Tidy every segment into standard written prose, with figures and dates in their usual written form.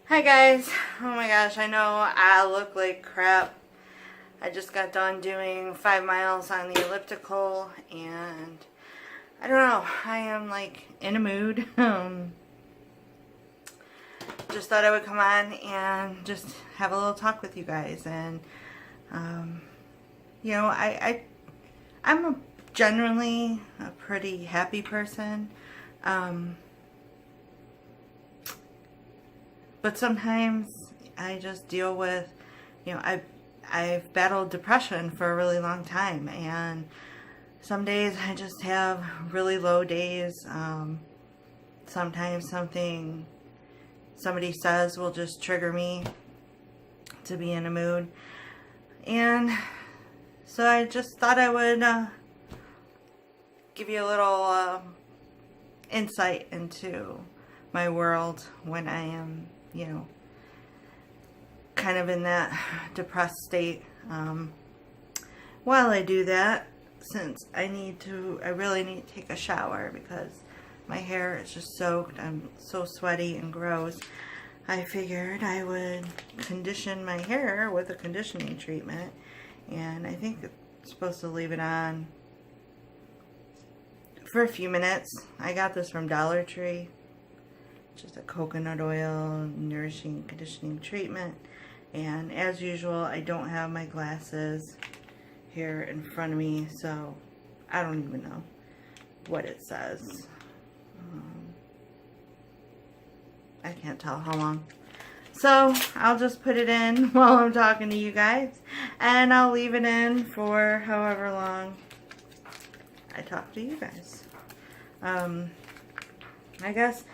Hi guys. Oh my gosh, I know I look like crap. I just got done doing 5 miles on the elliptical and I don't know, I am like in a mood. Just thought I would come on and just have a little talk with you guys. And you know, I'm generally a pretty happy person. But sometimes I just deal with, I've battled depression for a really long time, and some days I just have really low days. Sometimes somebody says will just trigger me to be in a mood, and so I just thought I would give you a little insight into my world when I am, kind of in that depressed state. While I do that, since I really need to take a shower because my hair is just soaked, I'm so sweaty and gross, I figured I would condition my hair with a conditioning treatment, and I think it's supposed to leave it on for a few minutes. I got this from Dollar Tree. Just a coconut oil nourishing conditioning treatment, and as usual I don't have my glasses here in front of me, so I don't even know what it says. I can't tell how long, so I'll just put it in while I'm talking to you guys, and I'll leave it in for however long I talk to you guys. I guess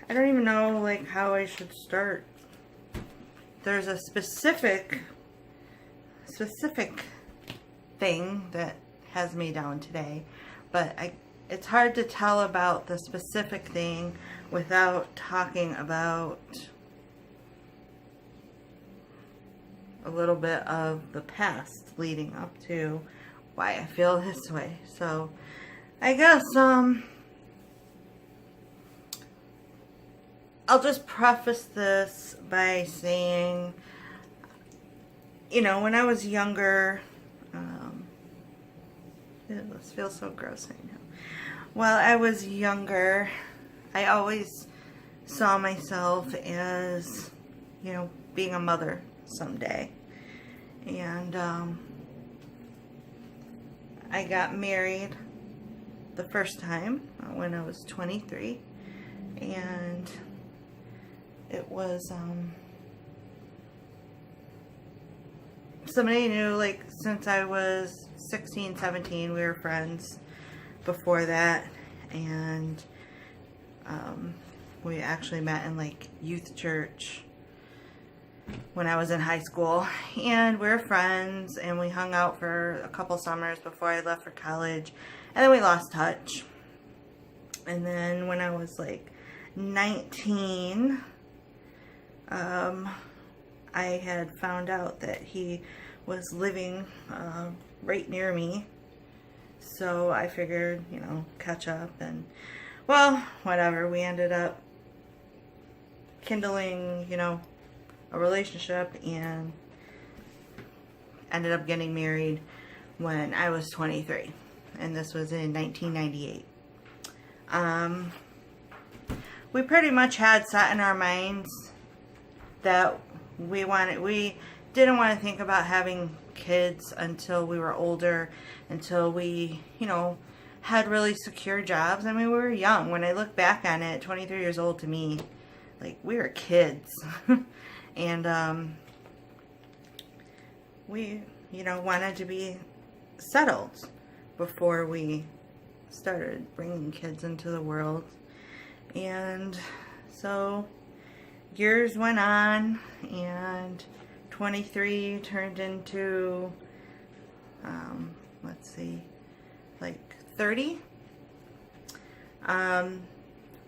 I don't even know how I should start. There's a specific thing that has me down today, but it's hard to tell about the specific thing without talking about a little bit of the past leading up to why I feel this way. So I guess I'll just preface this by saying, when I was younger, this feels so gross right now. While I was younger, I always saw myself as, being a mother someday. And I got married the first time when I was 23, and it was somebody I knew since I was 16, 17. We were friends before that, and we actually met in youth church when I was in high school, and we were friends, and we hung out for a couple summers before I left for college, and then we lost touch. And then when I was 19, I had found out that he was living right near me, so I figured, catch up, and well, whatever. We ended up kindling, a relationship, and ended up getting married when I was 23, and this was in 1998. We pretty much had set in our minds that we didn't want to think about having kids until we were older, until we, had really secure jobs. I mean, we were young. When I look back on it, 23 years old to me, we were kids. And we, wanted to be settled before we started bringing kids into the world. And so years went on, and 23 turned into, 30.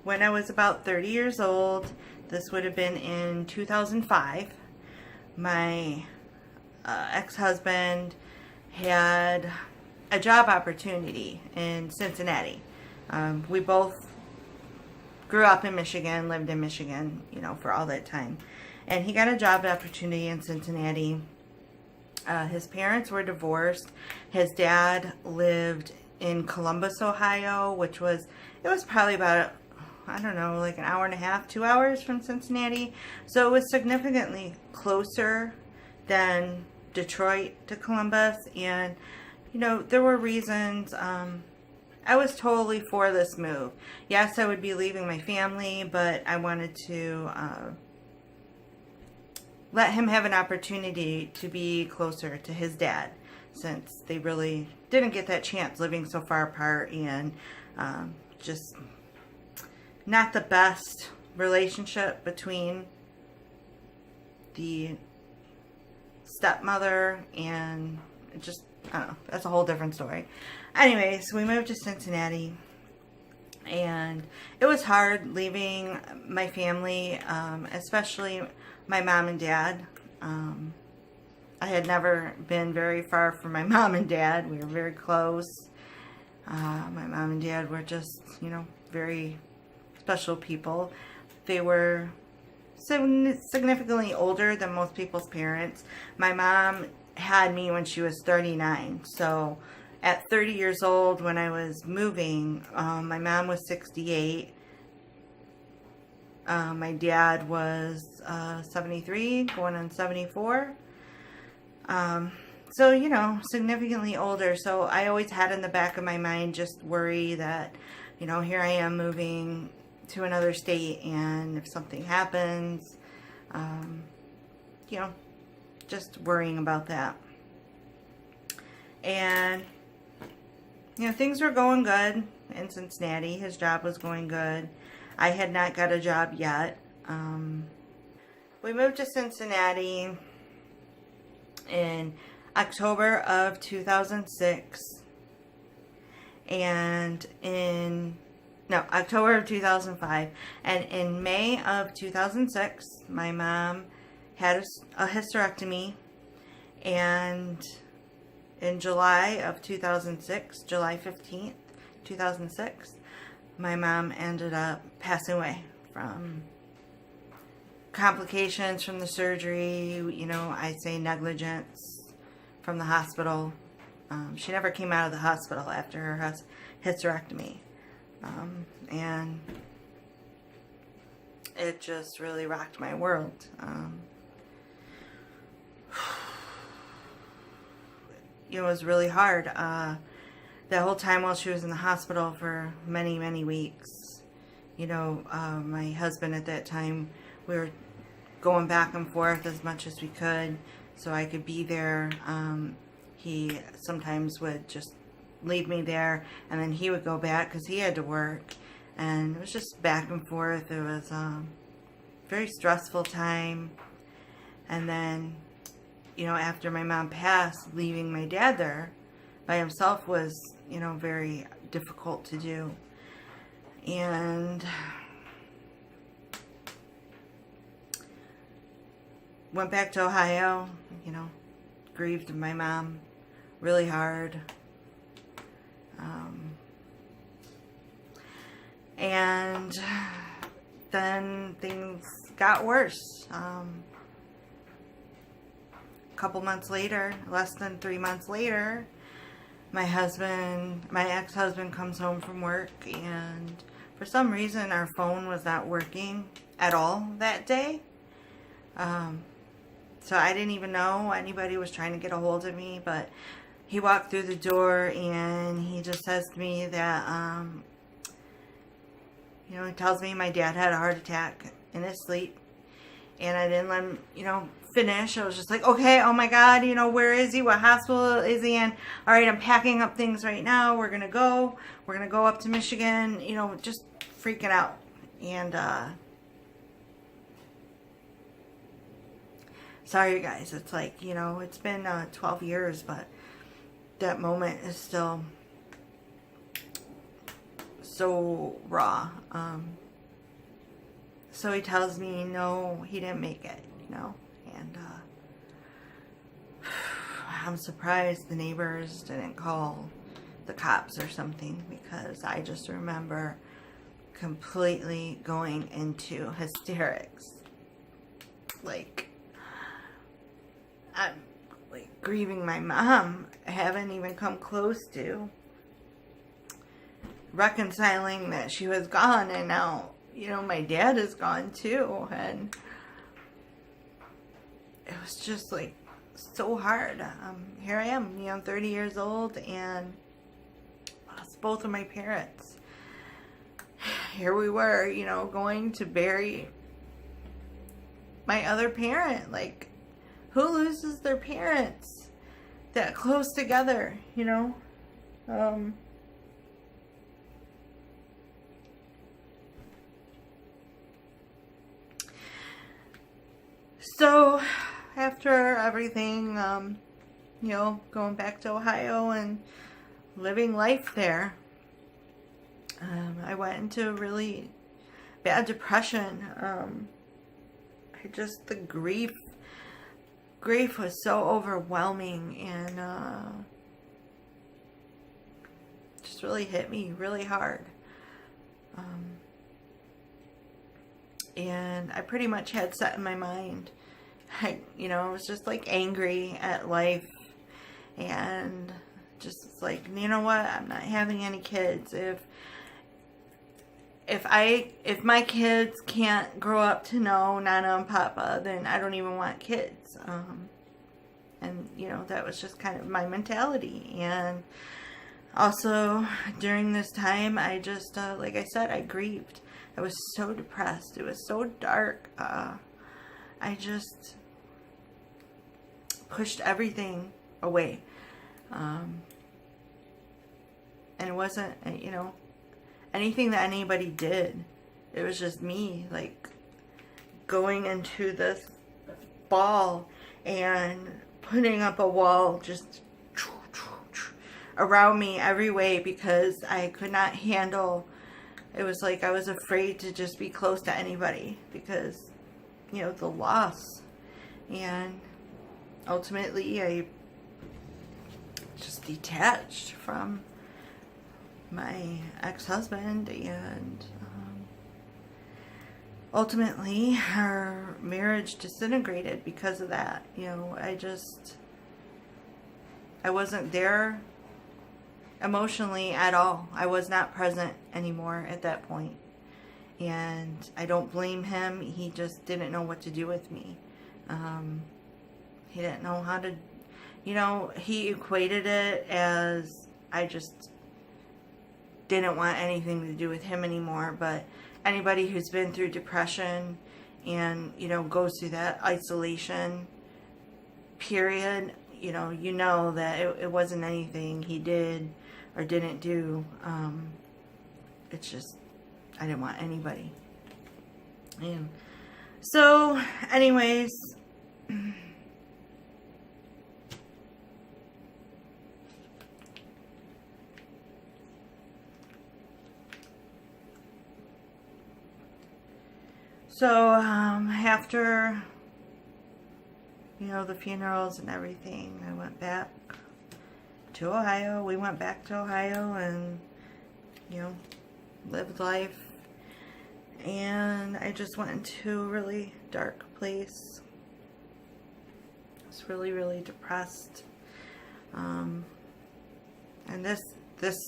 When I was about 30 years old, this would have been in 2005, my ex-husband had a job opportunity in Cincinnati. We both grew up in Michigan, lived in Michigan, you know, for all that time. And he got a job opportunity in Cincinnati. His parents were divorced. His dad lived in Columbus, Ohio, which was, it was probably about, I don't know, like an hour and a half, 2 hours from Cincinnati. So it was significantly closer than Detroit to Columbus. And, you know, there were reasons. I was totally for this move. Yes, I would be leaving my family, but I wanted to let him have an opportunity to be closer to his dad, since they really didn't get that chance living so far apart, and just not the best relationship between the stepmother, and just, I don't know, that's a whole different story. Anyways, we moved to Cincinnati, and it was hard leaving my family, especially my mom and dad. I had never been very far from my mom and dad. We were very close. My mom and dad were just, you know, very special people. They were significantly older than most people's parents. My mom had me when she was 39. So at 30 years old, when I was moving, my mom was 68. My dad was 73, going on 74. So, you know, significantly older. So I always had in the back of my mind just worry that, you know, here I am moving to another state, and if something happens, you know, just worrying about that. And, you know, things were going good in Cincinnati. His job was going good. I had not got a job yet. We moved to Cincinnati in October of 2006, and October of 2005, and in May of 2006, my mom had a hysterectomy, and in July of 2006, July 15th, 2006, my mom ended up passing away from complications from the surgery. You know, I say negligence from the hospital. She never came out of the hospital after her hysterectomy. And it just really rocked my world. It was really hard. The whole time while she was in the hospital for many, many weeks. You know, my husband at that time, we were going back and forth as much as we could so I could be there. He sometimes would just leave me there, and then he would go back because he had to work. And it was just back and forth. It was a very stressful time. And then, you know, after my mom passed, leaving my dad there by himself was, you know, very difficult to do. And went back to Ohio, you know, grieved my mom really hard. And then things got worse. A couple months later, less than 3 months later, my ex-husband comes home from work, and for some reason our phone was not working at all that day. So I didn't even know anybody was trying to get a hold of me, but he walked through the door and he just says to me that, you know, he tells me my dad had a heart attack in his sleep. And I didn't let him, you know, finish. I was just like, okay, oh my God, you know, where is he? What hospital is he in? All right, I'm packing up things right now. We're going to go up to Michigan, you know, just freaking out. And, sorry, you guys. It's like, you know, it's been 12 years, but that moment is still so raw. So he tells me, no, he didn't make it, you know, and I'm surprised the neighbors didn't call the cops or something, because I just remember completely going into hysterics. Like, I'm like grieving my mom. I haven't even come close to reconciling that she was gone, and now, my dad is gone too, and it was just like so hard. Here I am, 30 years old, and lost both of my parents. Here we were, going to bury my other parent. Like, who loses their parents that close together, So, after everything, going back to Ohio and living life there, I went into really bad depression. The grief was so overwhelming, and just really hit me really hard. And I pretty much had set in my mind, I was just like angry at life, and just like, you know what, I'm not having any kids. If my kids can't grow up to know Nana and Papa, then I don't even want kids. And that was just kind of my mentality. And also during this time, I just, like I said, I grieved. I was so depressed. It was so dark. I just pushed everything away. And it wasn't, anything that anybody did. It was just me, like, going into this ball and putting up a wall just around me every way, because I could not handle. It was like I was afraid to just be close to anybody because, the loss. And ultimately, I just detached from my ex-husband, and ultimately our marriage disintegrated because of that. I wasn't there emotionally at all. I was not present anymore at that point. And I don't blame him. He just didn't know what to do with me. He didn't know how to, he equated it as I just didn't want anything to do with him anymore. But anybody who's been through depression and, goes through that isolation period, you know that it wasn't anything he did or didn't do. It's just, I didn't want anybody. And so, anyways, after, the funerals and everything, I went back to Ohio. We went back to Ohio and, lived life. And I just went into a really dark place. I was really, really depressed. And this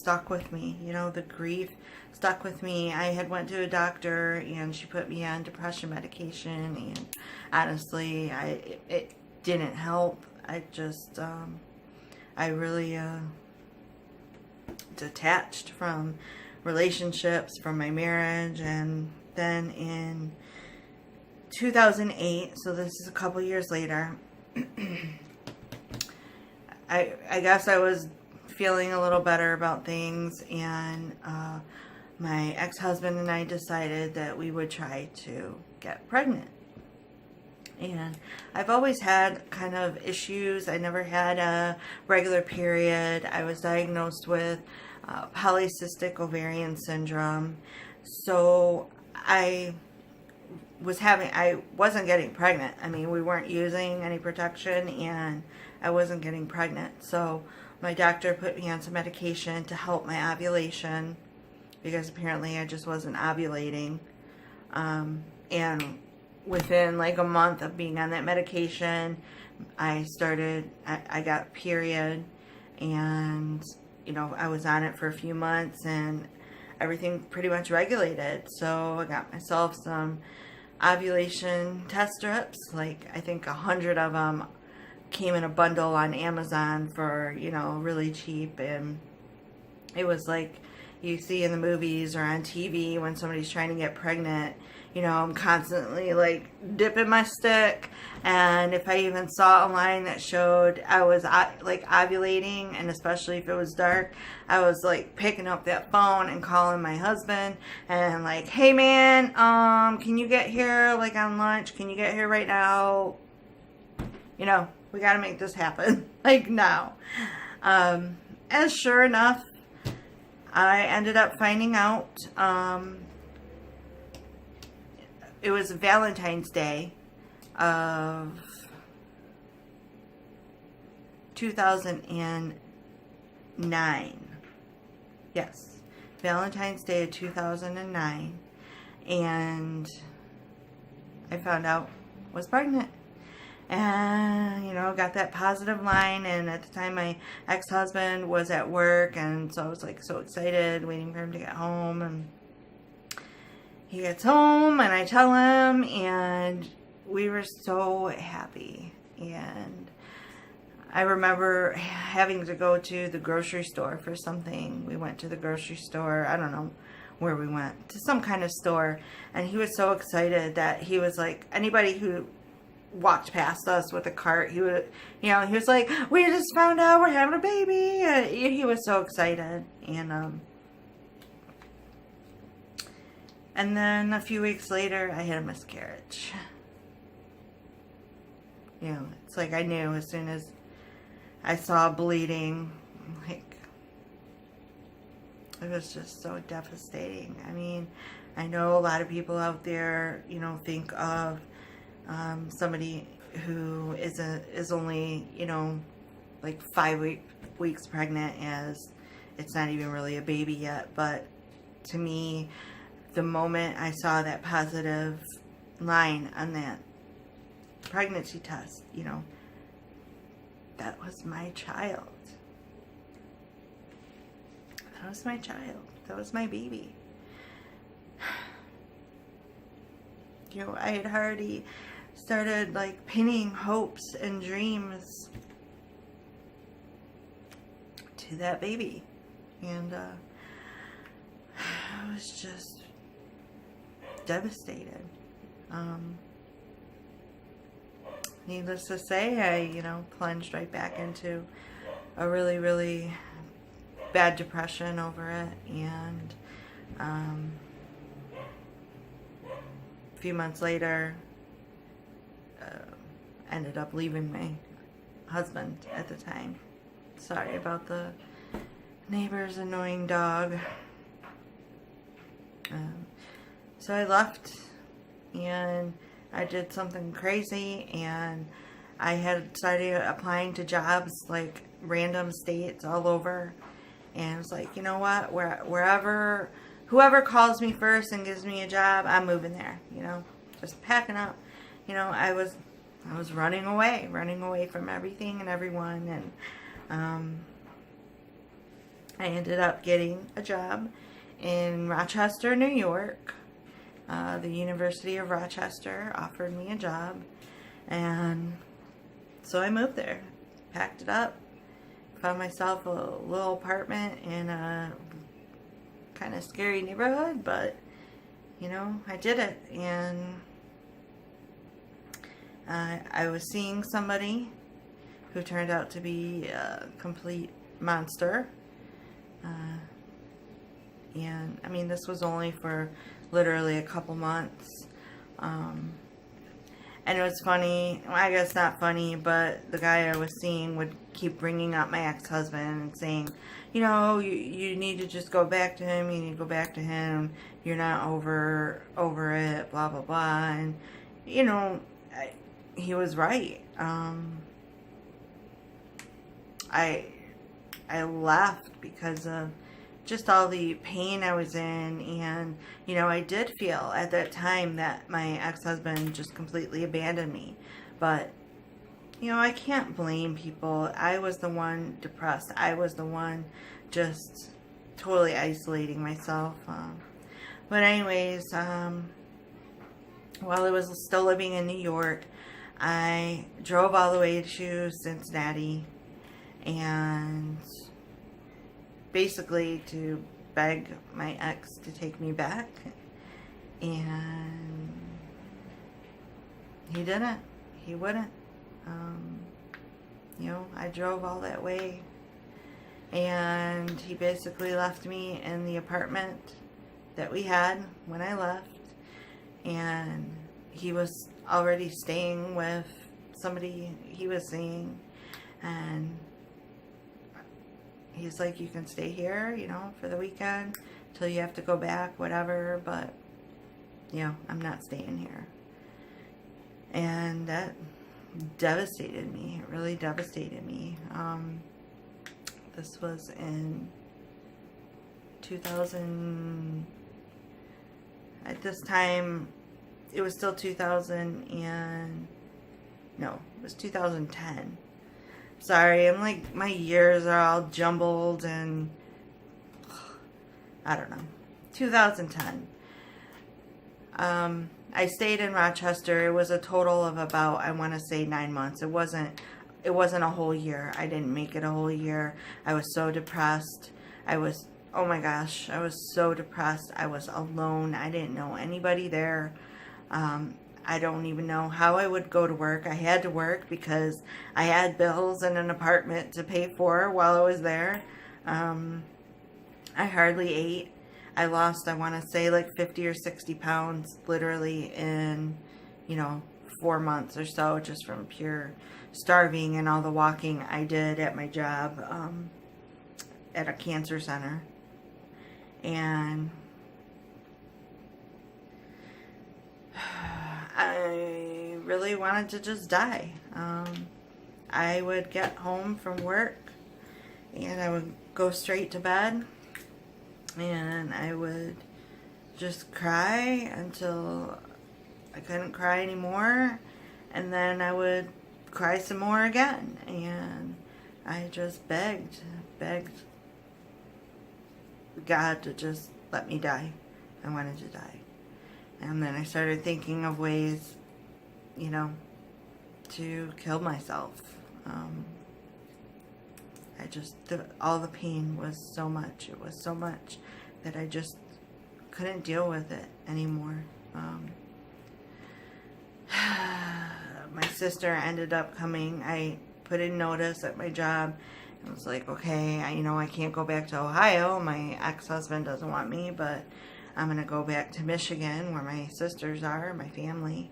stuck with me. The grief stuck with me. I had went to a doctor and she put me on depression medication, and honestly, it didn't help. I just, I really detached from relationships, from my marriage. And then in 2008, so this is a couple years later, I guess I was feeling a little better about things, and my ex-husband and I decided that we would try to get pregnant. And I've always had kind of issues. I never had a regular period. I was diagnosed with polycystic ovarian syndrome. So I wasn't getting pregnant. I mean, we weren't using any protection, and I wasn't getting pregnant. So my doctor put me on some medication to help my ovulation. because apparently I just wasn't ovulating. And within like a month of being on that medication, I got period, and I was on it for a few months, and everything pretty much regulated. So I got myself some ovulation test strips, like I think 100 of them came in a bundle on Amazon for really cheap. And it was like you see in the movies or on TV when somebody's trying to get pregnant. I'm constantly like dipping my stick, and if I even saw a line that showed I was like ovulating, and especially if it was dark, I was like picking up that phone and calling my husband and like, hey man, can you get here like on lunch? Can you get here right now? We got to make this happen like now. And sure enough, I ended up finding out it was Valentine's Day of 2009. Yes, Valentine's Day of 2009. And I found out I was pregnant. And, got that positive line. And at the time, my ex-husband was at work. And so I was like so excited, waiting for him to get home. And he gets home, and I tell him, and we were so happy. And I remember having to go to the grocery store for something. We went to the grocery store. I don't know where we went, to some kind of store. And he was so excited that he was like, anybody who walked past us with a cart, he would, he was like, we just found out we're having a baby. He was so excited. And then a few weeks later, I had a miscarriage. It's like I knew as soon as I saw bleeding, like, it was just so devastating. I mean, I know a lot of people out there, think of somebody who is only, like 5 weeks pregnant as it's not even really a baby yet. But to me, the moment I saw that positive line on that pregnancy test, that was my child. That was my child. That was my baby. I had already started like pinning hopes and dreams to that baby. And I was just devastated. Needless to say, I, plunged right back into a really, really bad depression over it. And a few months later, ended up leaving my husband at the time. Sorry about the neighbor's annoying dog. So I left, and I did something crazy, and I had started applying to jobs like random states all over, and I was like, you know what, whoever calls me first and gives me a job, I'm moving there, just packing up. I was running away from everything and everyone, and I ended up getting a job in Rochester, New York. The University of Rochester offered me a job, and so I moved there, packed it up, found myself a little apartment in a kind of scary neighborhood, but I did it. And I was seeing somebody who turned out to be a complete monster. And I mean, this was only for literally a couple months. And it was funny, well, I guess not funny, but the guy I was seeing would keep bringing up my ex-husband and saying, you need to just go back to him, you need to go back to him, you're not over it, blah, blah, blah. And, he was right. I left because of just all the pain I was in. And, you know, I did feel at that time that my ex-husband just completely abandoned me. But, you know, I can't blame people. I was the one depressed. I was the one just totally isolating myself. But anyways, while I was still living in New York, I drove all the way to Cincinnati and basically to beg my ex to take me back. And he didn't. He wouldn't. You know, I drove all that way, and he basically left me in the apartment that we had when I left, and he was already staying with somebody he was seeing, and he's like, you can stay here, you know, for the weekend till you have to go back, whatever, but, you know, I'm not staying here. And that devastated me. It really devastated me. This was in 2000. At this time, it was still 2000 and no, it was 2010. Sorry, I'm like, my years are all jumbled and I don't know. 2010. I stayed in Rochester. It was a total of about, I want to say 9 months. It wasn't a whole year. I didn't make it a whole year. I was so depressed. Oh my gosh, I was so depressed. I was alone. I didn't know anybody there. I don't even know how I would go to work. I had to work because I had bills and an apartment to pay for while I was there. I hardly ate. I lost, I want to say, like 50 or 60 pounds literally in, you know, 4 months or so, just from pure starving and all the walking I did at my job at a cancer center. And I really wanted to just die. I would get home from work and I would go straight to bed. And I would just cry until I couldn't cry anymore. And then I would cry some more again. And I just begged God to just let me die. I wanted to die. And then I started thinking of ways, you know, to kill myself. All the pain was so much. It was so much that I just couldn't deal with it anymore. My sister ended up coming. I put in notice at my job. I was like, okay, I can't go back to Ohio. My ex-husband doesn't want me, but I'm going to go back to Michigan where my sisters are, my family.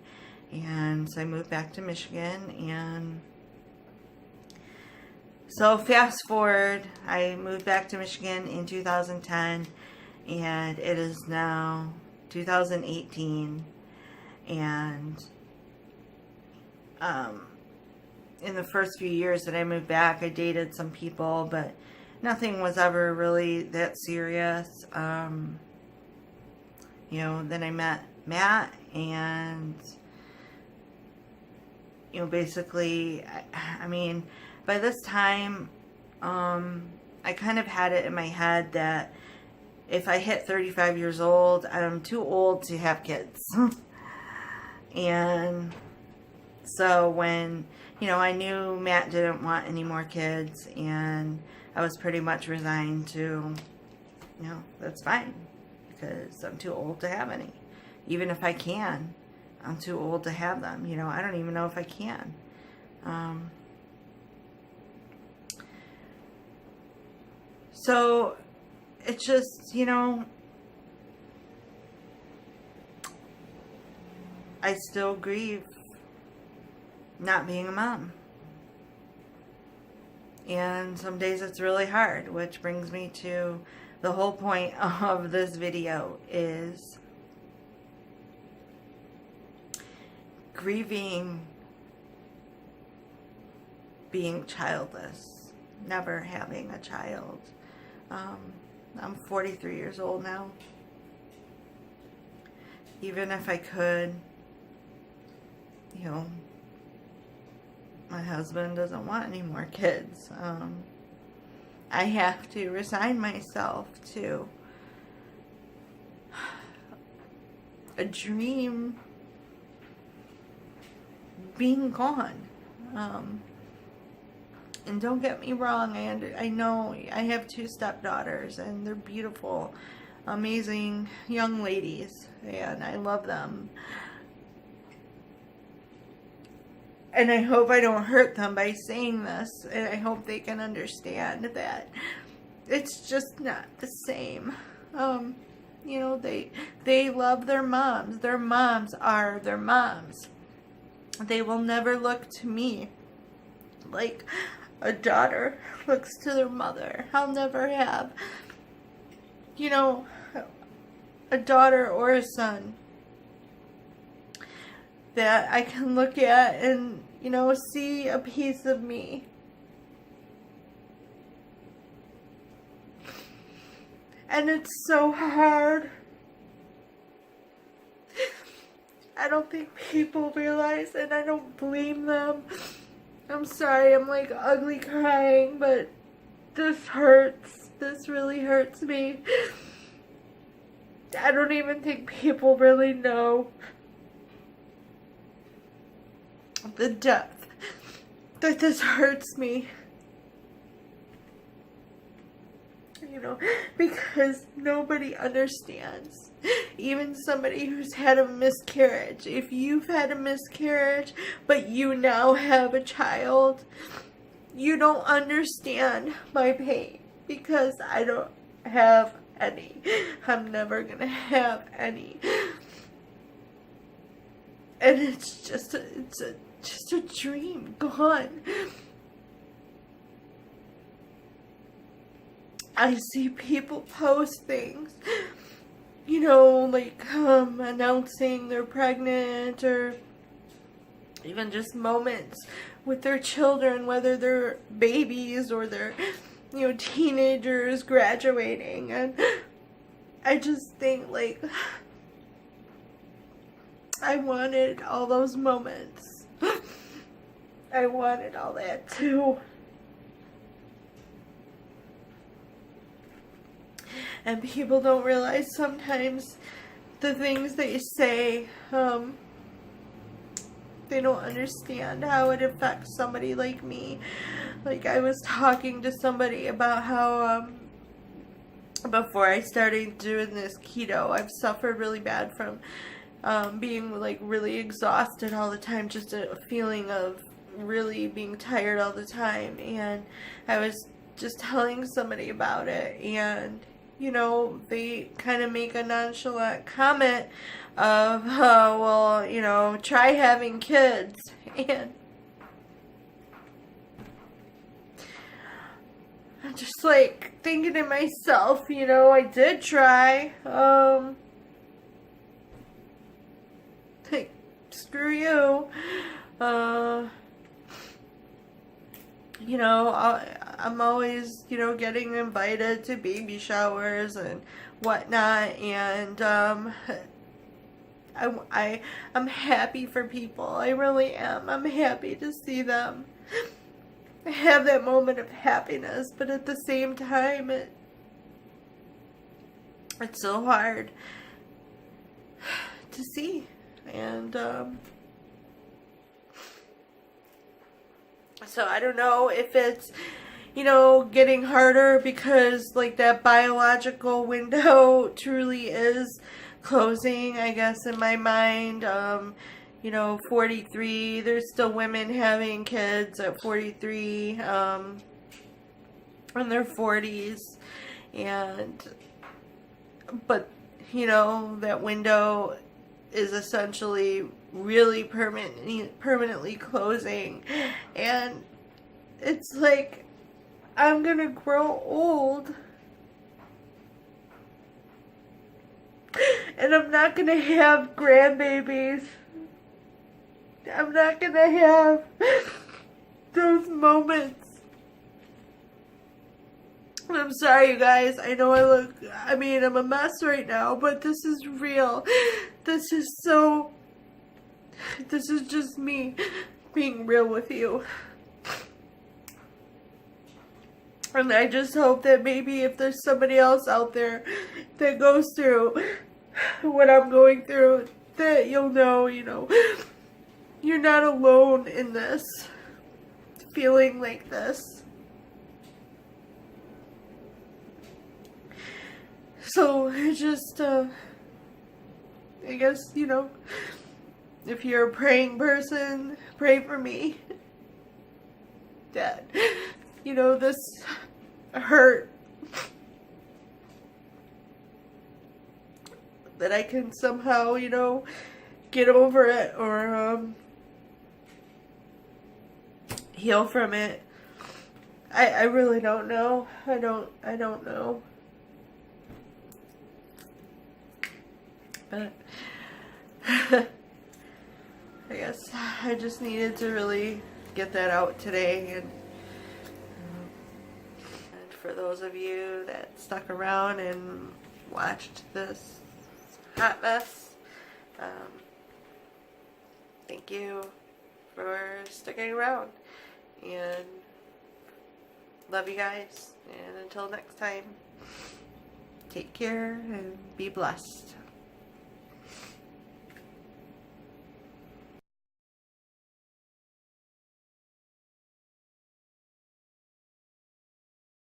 And so I moved back to Michigan, and so fast forward, I moved back to Michigan in 2010, and it is now 2018, and in the first few years that I moved back, I dated some people, but nothing was ever really that serious. Then I met Matt, and, basically, by this time, I kind of had it in my head that if I hit 35 years old, I'm too old to have kids. And so when, I knew Matt didn't want any more kids, and I was pretty much resigned to, that's fine, because I'm too old to have any. Even if I can, I'm too old to have them. I don't even know if I can. So it's just, I still grieve not being a mom. And some days it's really hard, which brings me to the whole point of this video is grieving being childless, never having a child. I'm 43 years old now. Even if I could, you know, my husband doesn't want any more kids. I have to resign myself to a dream being gone. And don't get me wrong, I know I have 2 stepdaughters, and they're beautiful, amazing young ladies, and I love them. And I hope I don't hurt them by saying this, and I hope they can understand that it's just not the same. You know, they love their moms. Their moms are their moms. They will never look to me like a daughter looks to their mother. I'll never have, you know, a daughter or a son that I can look at and, you know, see a piece of me. And it's so hard. I don't think people realize, and I don't blame them. I'm sorry, I'm like ugly crying, but this hurts. This really hurts me. I don't even think people really know the depth that this hurts me. You know, because nobody understands. Even somebody who's had a miscarriage. If you've had a miscarriage, but you now have a child, you don't understand my pain, because I don't have any. I'm never gonna have any. And it's just a dream gone. I see people post things, you know, like announcing they're pregnant, or even just moments with their children, whether they're babies or they're, you know, teenagers graduating. And I just think, like, I wanted all those moments. I wanted all that too. And people don't realize sometimes the things they say, they don't understand how it affects somebody like me. Like, I was talking to somebody about how, before I started doing this keto, I've suffered really bad from being, like, really exhausted all the time, just a feeling of really being tired all the time. And I was just telling somebody about it, and you know, they kind of make a nonchalant comment of, well, you know, try having kids. And I'm just like thinking to myself, you know, I did try. Like, screw you. You know, I'm always, you know, getting invited to baby showers and whatnot, and I'm happy for people. I really am. I'm happy to see them have that moment of happiness, but at the same time, it's so hard to see. And so I don't know if it's, you know, getting harder because, like, that biological window truly is closing, I guess, in my mind. You know, 43, there's still women having kids at 43, in their 40s, but, you know, that window is essentially really permanently closing, and it's like, I'm gonna grow old, and I'm not gonna have grandbabies. I'm not gonna have those moments I'm sorry, you guys. I know I'm a mess right now, but this is real. This is just me being real with you. And I just hope that maybe if there's somebody else out there that goes through what I'm going through, that you'll know, you're not alone in this, feeling like this. So, just, I guess, if you're a praying person, pray for me. That, this hurt, that I can somehow, get over it or heal from it. I really don't know. I don't know. But I guess I just needed to really get that out today. And for those of you that stuck around and watched this hot mess, thank you for sticking around, and love you guys, and until next time, take care and be blessed.